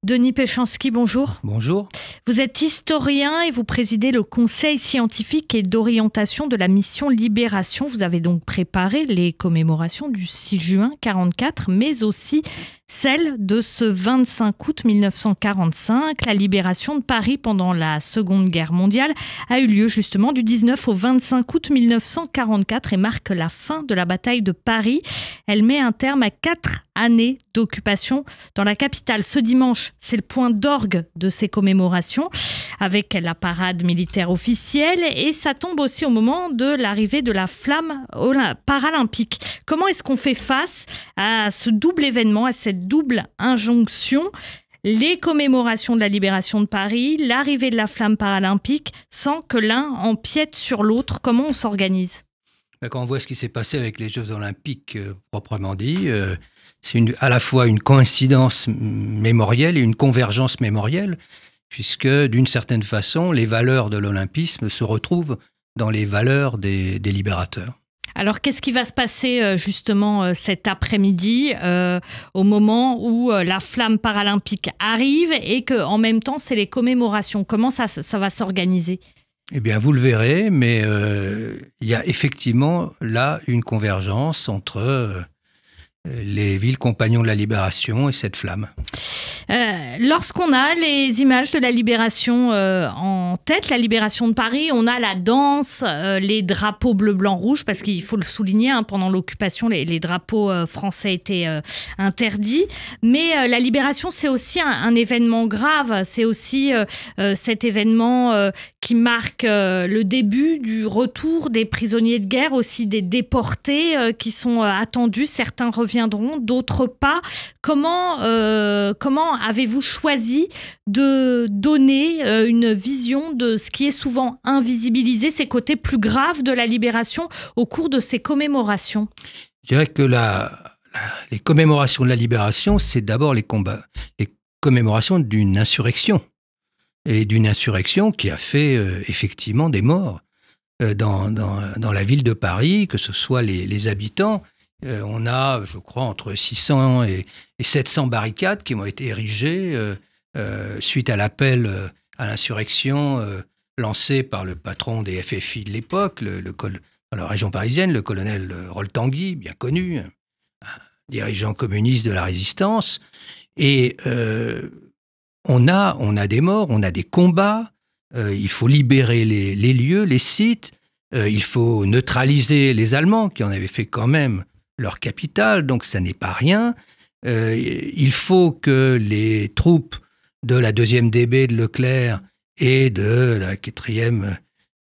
Denis Péchanski, bonjour. Bonjour. Vous êtes historien et vous présidez le Conseil scientifique et d'orientation de la mission Libération. Vous avez donc préparé les commémorations du 6 juin 1944, mais aussi celle de ce 25 août 1945. La libération de Paris pendant la Seconde Guerre mondiale a eu lieu justement du 19 au 25 août 1944 et marque la fin de la bataille de Paris. Elle met un terme à 4 années d'occupation dans la capitale. Ce dimanche, c'est le point d'orgue de ces commémorations avec la parade militaire officielle et ça tombe aussi au moment de l'arrivée de la flamme paralympique. Comment est-ce qu'on fait face à ce double événement, à cette double injonction, les commémorations de la libération de Paris, l'arrivée de la flamme paralympique, sans que l'un empiète sur l'autre? Comment on s'organise? Quand on voit ce qui s'est passé avec les Jeux Olympiques proprement dit, c'est à la fois une coïncidence mémorielle et une convergence mémorielle, puisque d'une certaine façon, les valeurs de l'olympisme se retrouvent dans les valeurs des libérateurs. Alors, qu'est-ce qui va se passer justement cet après-midi, au moment où la flamme paralympique arrive et qu'en même temps, c'est les commémorations? Comment ça va s'organiser? Eh bien, vous le verrez, mais il y a effectivement là une convergence entre les villes compagnons de la Libération et cette flamme. Lorsqu'on a les images de la Libération en tête, la Libération de Paris, on a la danse, les drapeaux bleu, blanc, rouge, parce qu'il faut le souligner, pendant l'occupation, les drapeaux français étaient interdits. Mais la Libération, c'est aussi un événement grave. C'est aussi cet événement qui marque le début du retour des prisonniers de guerre, aussi des déportés qui sont attendus. Certains reviendront, d'autres pas. Comment avez-vous choisi de donner une vision de ce qui est souvent invisibilisé, ces côtés plus graves de la libération au cours de ces commémorations? Je dirais que les commémorations de la libération, c'est d'abord les commémorations d'une insurrection. Et d'une insurrection qui a fait effectivement des morts dans la ville de Paris, que ce soit les habitants. On a, je crois, entre 600 et 700 barricades qui ont été érigées suite à l'appel à l'insurrection lancé par le patron des FFI de l'époque, dans la région parisienne, le colonel Rol-Tanguy, bien connu, un dirigeant communiste de la résistance. Et on a des morts, on a des combats, il faut libérer les lieux, les sites, il faut neutraliser les Allemands qui en avaient fait quand même leur capitale, donc ça n'est pas rien. Il faut que les troupes de la 2e DB de Leclerc et de la 4e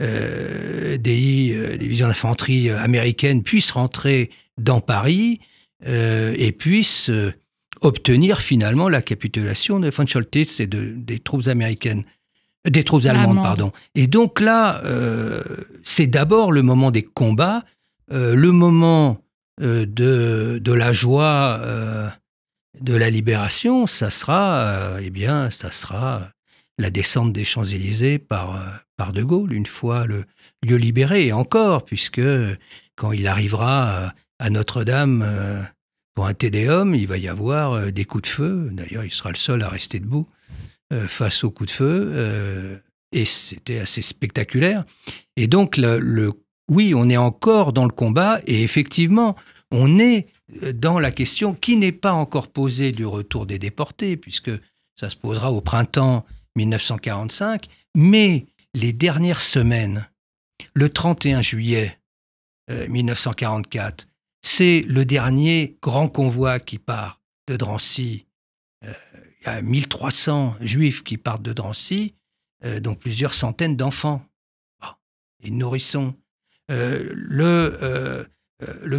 DI, division d'infanterie américaine, puissent rentrer dans Paris et puissent obtenir finalement la capitulation de von Choltitz et des troupes américaines. Des troupes allemandes, pardon. Et donc là, c'est d'abord le moment des combats, le moment de la joie de la libération, ça sera la descente des Champs-Élysées par De Gaulle, une fois le lieu libéré. Et encore, puisque quand il arrivera à Notre-Dame pour un Tédéum, il va y avoir des coups de feu. D'ailleurs, il sera le seul à rester debout face aux coups de feu. Et c'était assez spectaculaire. Et donc, oui, on est encore dans le combat et effectivement, on est dans la question qui n'est pas encore posée du retour des déportés, puisque ça se posera au printemps 1945, mais les dernières semaines, le 31 juillet 1944, c'est le dernier grand convoi qui part de Drancy. Il y a 1300 juifs qui partent de Drancy, dont plusieurs centaines d'enfants et de nourrissons. Le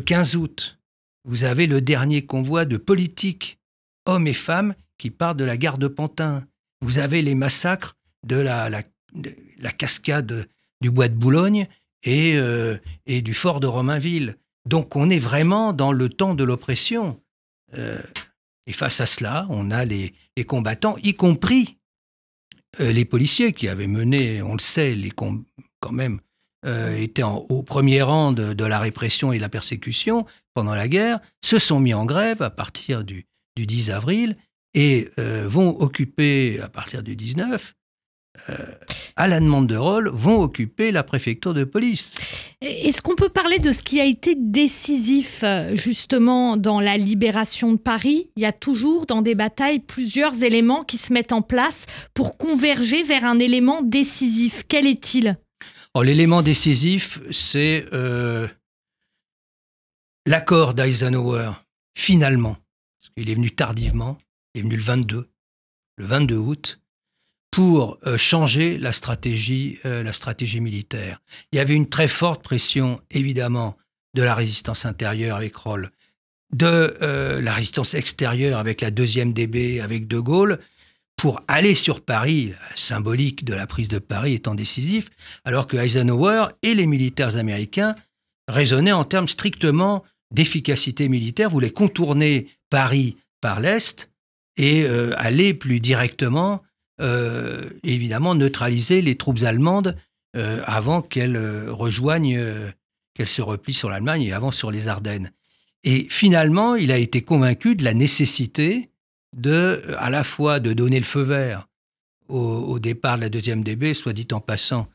15 août, vous avez le dernier convoi de politiques, hommes et femmes, qui partent de la gare de Pantin. Vous avez les massacres de la cascade du bois de Boulogne et du fort de Romainville. Donc on est vraiment dans le temps de l'oppression. Et face à cela, on a les combattants, y compris les policiers qui avaient mené, on le sait, quand même, étaient au premier rang de la répression et de la persécution pendant la guerre, se sont mis en grève à partir du 10 avril et vont occuper, à partir du 19, à la demande de Roll, vont occuper la préfecture de police. Est-ce qu'on peut parler de ce qui a été décisif justement dans la libération de Paris? Il y a toujours dans des batailles plusieurs éléments qui se mettent en place pour converger vers un élément décisif. Quel est-il? L'élément décisif, c'est l'accord d'Eisenhower, finalement. Parce qu'il est venu tardivement, il est venu le 22 août, pour changer la stratégie militaire. Il y avait une très forte pression, évidemment, de la résistance intérieure avec Roll, de la résistance extérieure avec la 2e DB, avec De Gaulle, pour aller sur Paris, symbolique de la prise de Paris étant décisif, alors que Eisenhower et les militaires américains raisonnaient en termes strictement d'efficacité militaire, voulaient contourner Paris par l'Est et aller plus directement évidemment neutraliser les troupes allemandes avant qu'elles qu'elles se replient sur l'Allemagne et avant sur les Ardennes. Et finalement, il a été convaincu de la nécessité à la fois de donner le feu vert au départ de la 2e DB, soit dit en passant,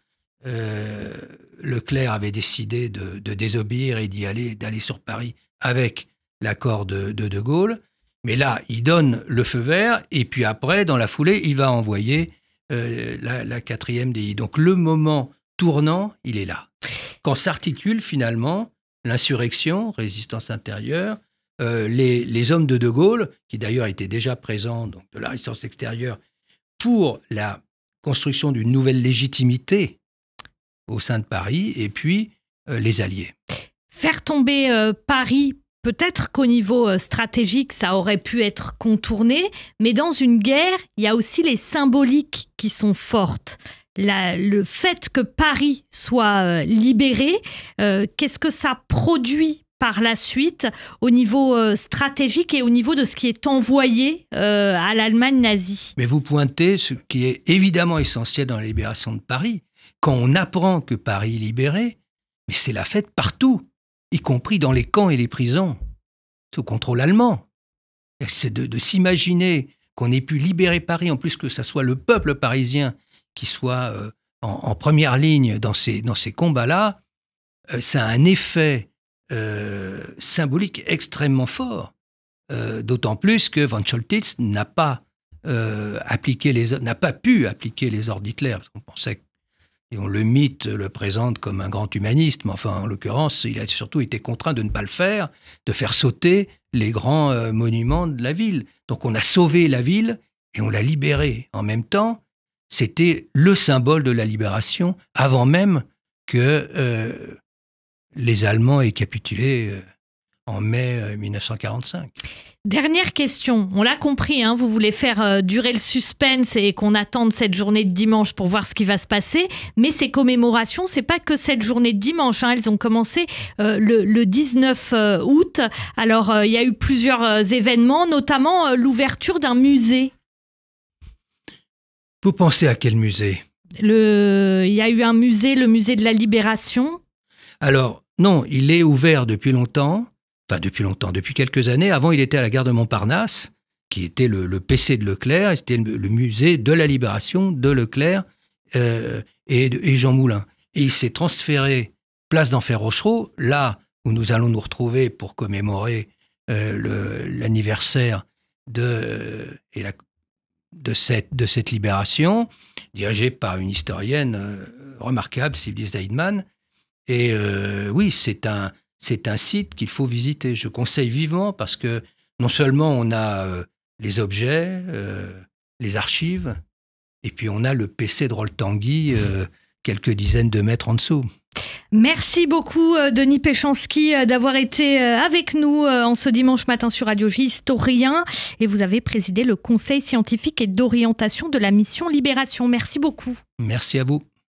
Leclerc avait décidé de désobéir et d'aller sur Paris avec l'accord de Gaulle. Mais là, il donne le feu vert et puis après, dans la foulée, il va envoyer la 4e DI. Donc le moment tournant, il est là. Quand s'articule finalement l'insurrection, résistance intérieure, les hommes de Gaulle, qui d'ailleurs étaient déjà présents, donc de la résistance extérieure, pour la construction d'une nouvelle légitimité au sein de Paris, et puis les Alliés. Faire tomber Paris, peut-être qu'au niveau stratégique, ça aurait pu être contourné, mais dans une guerre, il y a aussi les symboliques qui sont fortes. Le fait que Paris soit libéré, qu'est-ce que ça produit par la suite au niveau stratégique et au niveau de ce qui est envoyé à l'Allemagne nazie? Mais vous pointez ce qui est évidemment essentiel dans la libération de Paris. Quand on apprend que Paris est libéré, mais c'est la fête partout, y compris dans les camps et les prisons, sous contrôle allemand. C'est de s'imaginer qu'on ait pu libérer Paris, en plus que ce soit le peuple parisien qui soit en première ligne dans ces combats-là, ça a un effet symbolique extrêmement fort. D'autant plus que von Choltitz n'a pas pu appliquer les ordres d'Hitler, parce qu'on pensait le mythe le présente comme un grand humaniste, mais enfin, en l'occurrence, il a surtout été contraint de ne pas le faire, de faire sauter les grands monuments de la ville. Donc on a sauvé la ville et on l'a libérée. En même temps, c'était le symbole de la libération, avant même que les Allemands aient capitulé en mai 1945. Dernière question, on l'a compris, hein, vous voulez faire durer le suspense et qu'on attende cette journée de dimanche pour voir ce qui va se passer, mais ces commémorations, c'est pas que cette journée de dimanche, hein, elles ont commencé le 19 août. Alors, il y a eu plusieurs événements, notamment l'ouverture d'un musée. Vous pensez à quel musée? Il y a eu un musée, le musée de la Libération. Alors, non, il est ouvert depuis longtemps. Enfin, depuis quelques années. Avant, il était à la gare de Montparnasse, qui était le PC de Leclerc, et c'était le musée de la Libération de Leclerc et Jean Moulin. Et il s'est transféré place d'Enfer Rochereau, là où nous allons nous retrouver pour commémorer l'anniversaire de cette libération, dirigée par une historienne remarquable, Sylvie Zeidman. Et oui, c'est un site qu'il faut visiter. Je conseille vivement parce que non seulement on a les objets, les archives, et puis on a le PC de Roll-Tanguy quelques dizaines de mètres en dessous. Merci beaucoup Denis Péchanski d'avoir été avec nous en ce dimanche matin sur Radio J, historien, et vous avez présidé le Conseil scientifique et d'orientation de la mission Libération. Merci beaucoup. Merci à vous.